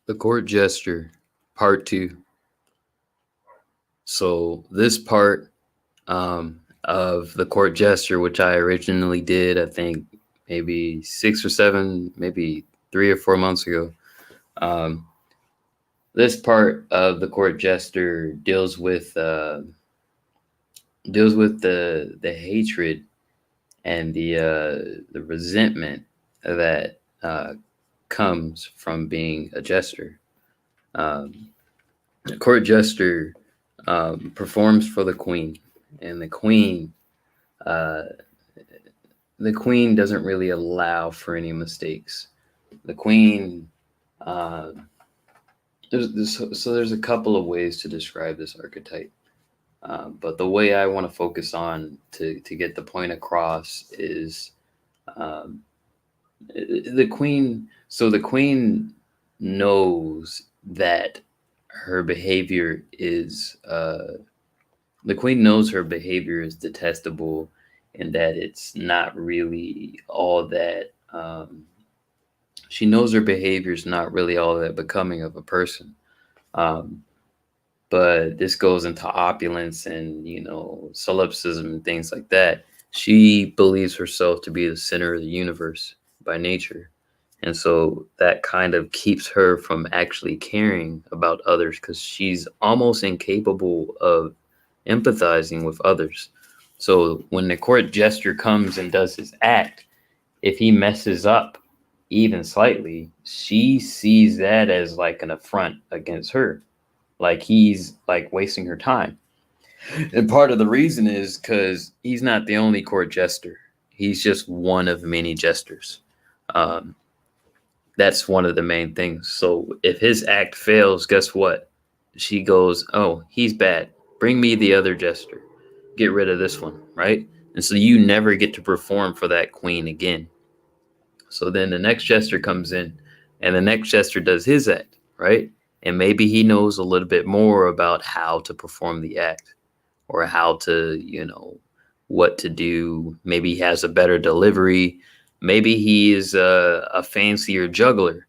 The Court Jester, Part 2. So, this part of The Court Jester, which I originally did, I think maybe 6 or 7, maybe 3 or 4 months ago, um, this part of The Court Jester deals with the hatred and the resentment that comes from being a jester. Um, the Court Jester performs for the queen, and uh, the queen doesn't really allow for any mistakes. The queen, uh, there's a couple of ways to describe this archetype, but the way I want to focus on to get the point across is um, the queen. So the queen knows that her behavior is the queen knows her behavior is detestable and that it's not really all that she knows her behavior is not really all that becoming of a person. Um, but this goes into opulence and, solipsism and things like that. She believes herself to be the center of the universe by nature. And so that kind of keeps her from actually caring about others because she's almost incapable of empathizing with others. So when the court jester comes and does his act, if he messes up even slightly, she sees that as like an affront against her. Like he's like wasting her time. And part of the reason is because he's not the only court jester. He's just one of many jesters. Um, that's one of the main things. So if his act fails, guess what? She goes, "Oh, he's bad. Bring me the other jester. Get rid of this one," right? And so you never get to perform for that queen again. So then the next jester comes in and the next jester does his act, right? And maybe he knows a little bit more about how to perform the act or how to, what to do. Maybe he has a better delivery. Maybe he is a fancier juggler.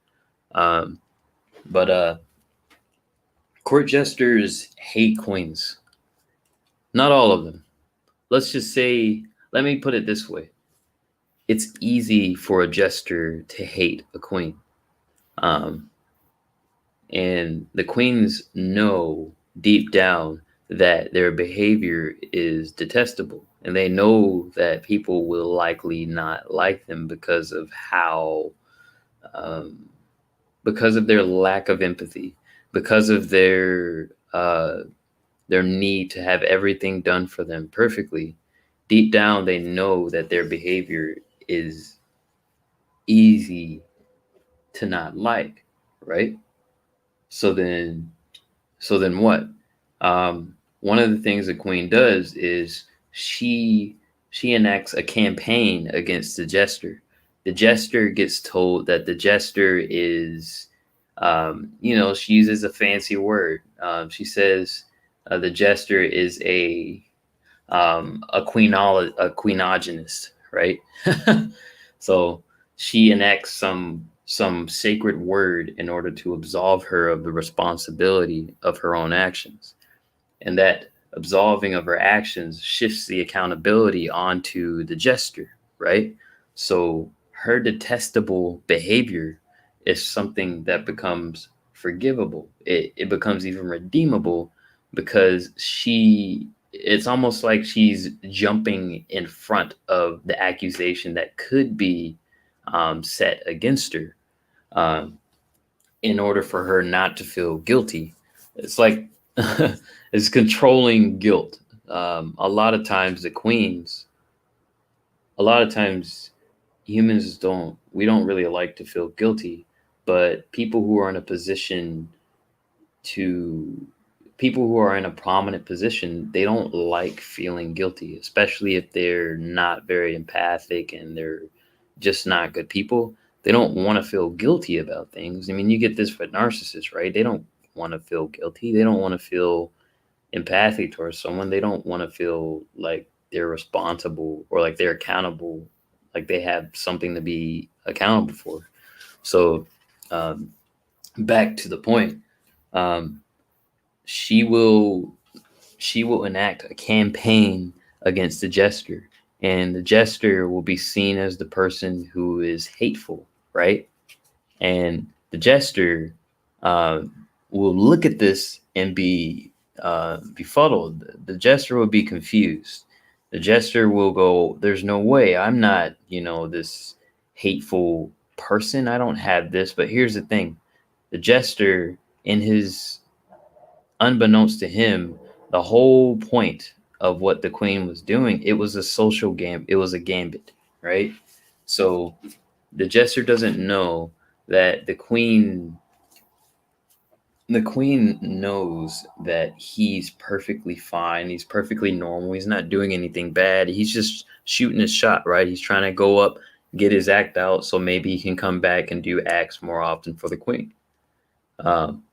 Um, but court jesters hate queens. Not all of them. Let's just say, let me put it this way. It's easy for a jester to hate a queen. Um, and the queens know deep down that their behavior is detestable. And they know that people will likely not like them because of um, because of their lack of empathy, because of their need to have everything done for them perfectly. Deep down, they know that their behavior is easy to not like, right? So then, what? One of the things the queen does is she enacts a campaign against the jester. The jester gets told that the jester is, she uses a fancy word. She says the jester is a queenogynist, right? So she enacts some sacred word in order to absolve her of the responsibility of her own actions. And that absolving of her actions shifts the accountability onto the jester, right? So her detestable behavior is something that becomes forgivable. It becomes even redeemable because it's almost like she's jumping in front of the accusation that could be set against her, um, in order for her not to feel guilty. It's like it's controlling guilt. A lot of times, a lot of times, humans we don't really like to feel guilty, but to, people who are in a prominent position, they don't like feeling guilty, especially if they're not very empathic and they're just not good people. They don't want to feel guilty about things. I mean, you get this with narcissists, right? They don't want to feel guilty. They don't want to feel empathic towards someone. They don't want to feel like they're responsible or like they're accountable, like they have something to be accountable for. So, um, back to the point, um, she will enact a campaign against the jester, and the jester will be seen as the person who is hateful, right? And the jester uh, will look at this and be befuddled. The jester will be confused. The jester will go, "There's no way. I'm not, this hateful person. I don't have this." But here's the thing: the jester, in his unbeknownst to him, the whole point of what the queen was doing, it was a social game. It was a gambit, right? So the jester doesn't know that the queen knows that he's perfectly fine. He's perfectly normal. He's not doing anything bad. He's just shooting his shot, right? He's trying to go up, get his act out, so maybe he can come back and do acts more often for the queen. Um,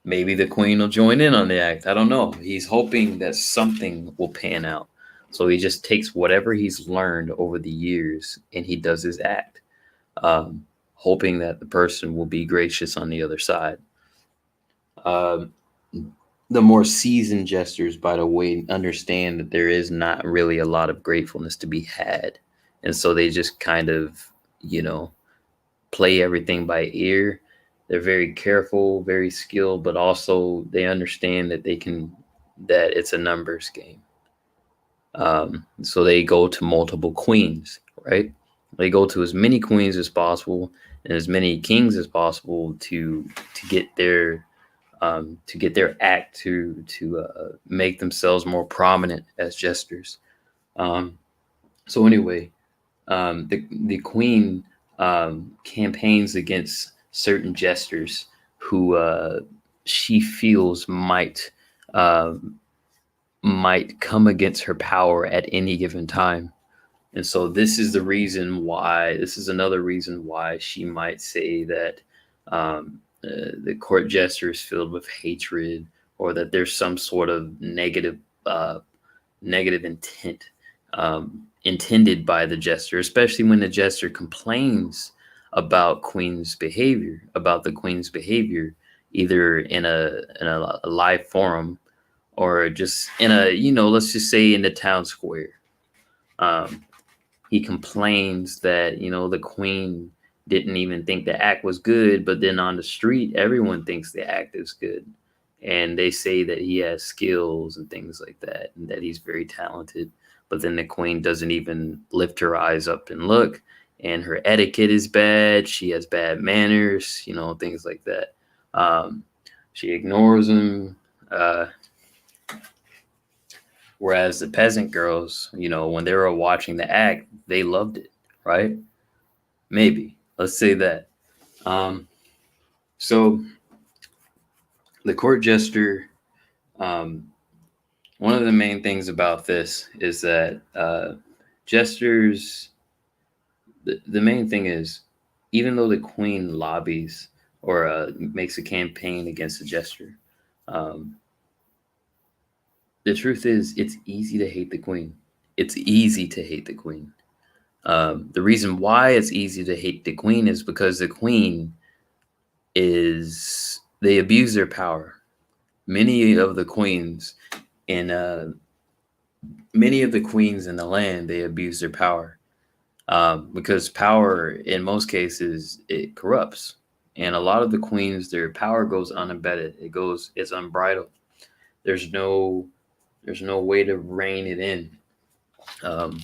Maybe the queen will join in on the act. I don't know. He's hoping that something will pan out. So he just takes whatever he's learned over the years and he does his act, hoping that the person will be gracious on the other side. Um, the more seasoned jesters, by the way, understand that there is not really a lot of gratefulness to be had. And so they just kind of, you know, play everything by ear. They're very careful, very skilled, but also they understand that that it's a numbers game. So they go to multiple queens, right? They go to as many queens as possible and as many kings as possible to get their act to make themselves more prominent as jesters. Um, so anyway, the queen campaigns against certain jesters who she feels might come against her power at any given time. And so this is another reason why she might say that the court jester is filled with hatred, or that there's some sort of negative intent intended by the jester, especially when the jester complains about the queen's behavior, either in a live forum or just in a, let's just say in the town square. Um, he complains that, the queen didn't even think the act was good, but then on the street, everyone thinks the act is good. And they say that he has skills and things like that, and that he's very talented. But then the queen doesn't even lift her eyes up and look, and her etiquette is bad. She has bad manners, things like that. She ignores him. Whereas the peasant girls, when they were watching the act, they loved it, right? Maybe. Let's say that. So the court jester, um, one of the main things about this is that jesters, the main thing is, even though the queen lobbies or makes a campaign against the jester, um, the truth is it's easy to hate the queen. It's easy to hate the queen. The reason why it's easy to hate the queen is because the queen they abuse their power. Many of the queens in the land, they abuse their power, because power in most cases it corrupts, and a lot of the queens, their power goes unabetted. It's unbridled. There's no way to rein it in. Um,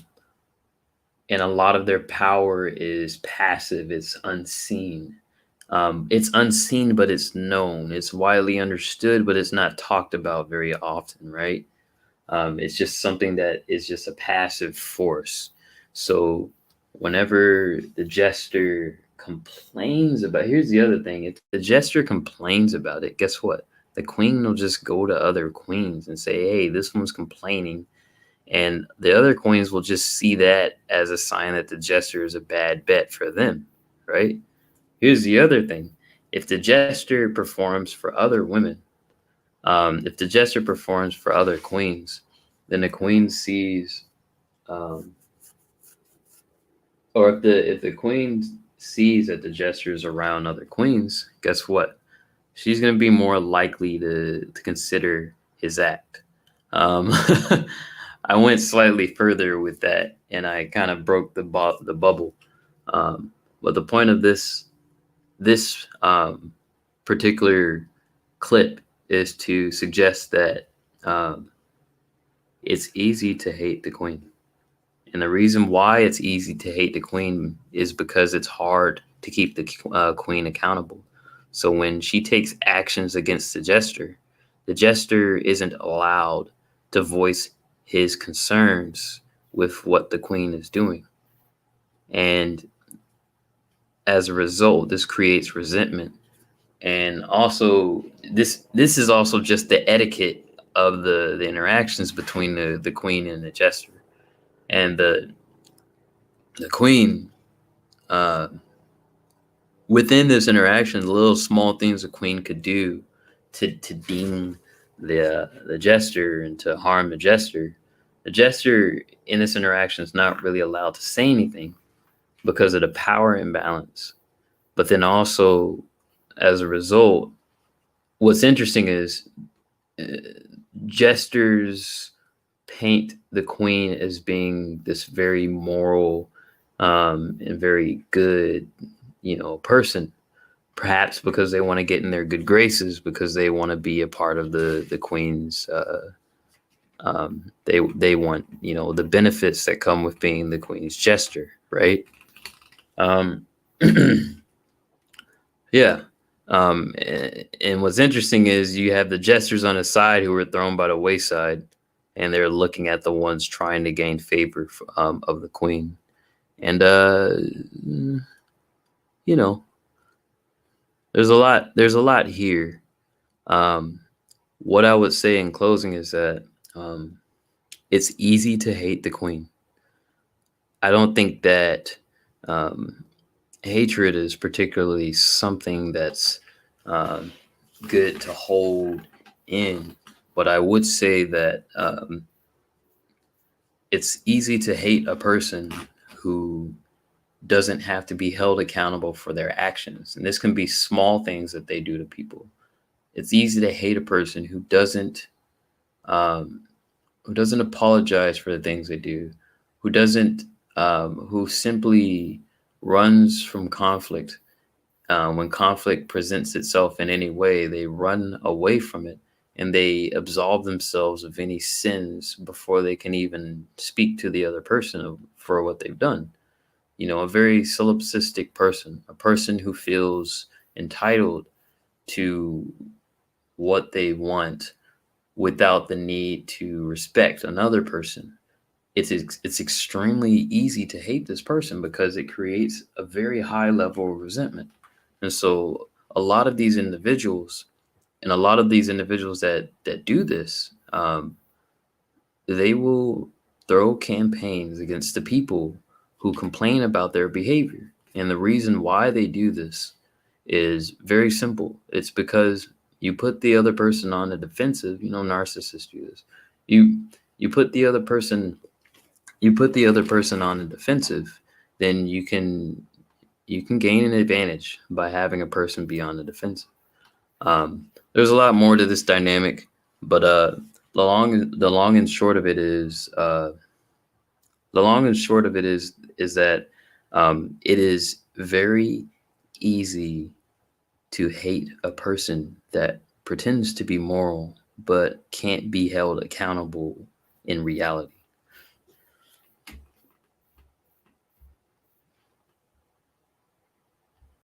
and a lot of their power is passive. It's unseen. It's unseen, but it's known. It's widely understood, but it's not talked about very often, right? It's just something that is just a passive force. So whenever the jester complains about, here's the other thing: if the jester complains about it, guess what? The queen will just go to other queens and say, "Hey, this one's complaining." And the other queens will just see that as a sign that the jester is a bad bet for them, right? Here's the other thing: if the jester performs for other women, if the jester performs for other queens, then the queen sees, or if the queen sees that the Jester is around other queens, guess what? She's going to be more likely to consider his act. Um, I went slightly further with that, and I kind of broke the bubble. Um, but the point of this particular clip is to suggest that um, it's easy to hate the queen. And the reason why it's easy to hate the queen is because it's hard to keep the queen accountable. So when she takes actions against the jester isn't allowed to voice his concerns with what the queen is doing. And as a result, this creates resentment. And also, this is also just the etiquette of the interactions between the queen and the jester. And the queen, uh, within this interaction, the little small things the queen could do to deem the jester and to harm the jester. The jester in this interaction is not really allowed to say anything because of the power imbalance. But then also, as a result, what's interesting is uh, jesters paint the queen as being this very moral and very good, person. Perhaps because they want to get in their good graces, because they want to be a part of the queen's. They want the benefits that come with being the queen's jester, right? Um, yeah. And what's interesting is you have the jesters on the side who were thrown by the wayside, and they're looking at the ones trying to gain favor of the queen. And you know, there's a lot. There's a lot here. Um, what I would say in closing is that it's easy to hate the queen. I don't think that um, hatred is particularly something that's um, good to hold in. But I would say that it's easy to hate a person who doesn't have to be held accountable for their actions. And this can be small things that they do to people. It's easy to hate a person um, who doesn't apologize for the things they do, who doesn't, who simply runs from conflict. When conflict presents itself in any way, they run away from it and they absolve themselves of any sins before they can even speak to the other person for what they've done. A very solipsistic person, a person who feels entitled to what they want without the need to respect another person. It's extremely easy to hate this person because it creates a very high level of resentment. And so a lot of these individuals and a lot of these individuals that do this, they will throw campaigns against the people who complain about their behavior. And the reason why they do this is very simple. It's because you put the other person on the defensive. Narcissists do this. You put the other person on the defensive, then you can gain an advantage by having a person be on the defensive. There's a lot more to this dynamic, but the long and short of it is that it is very easy to hate a person that pretends to be moral but can't be held accountable in reality.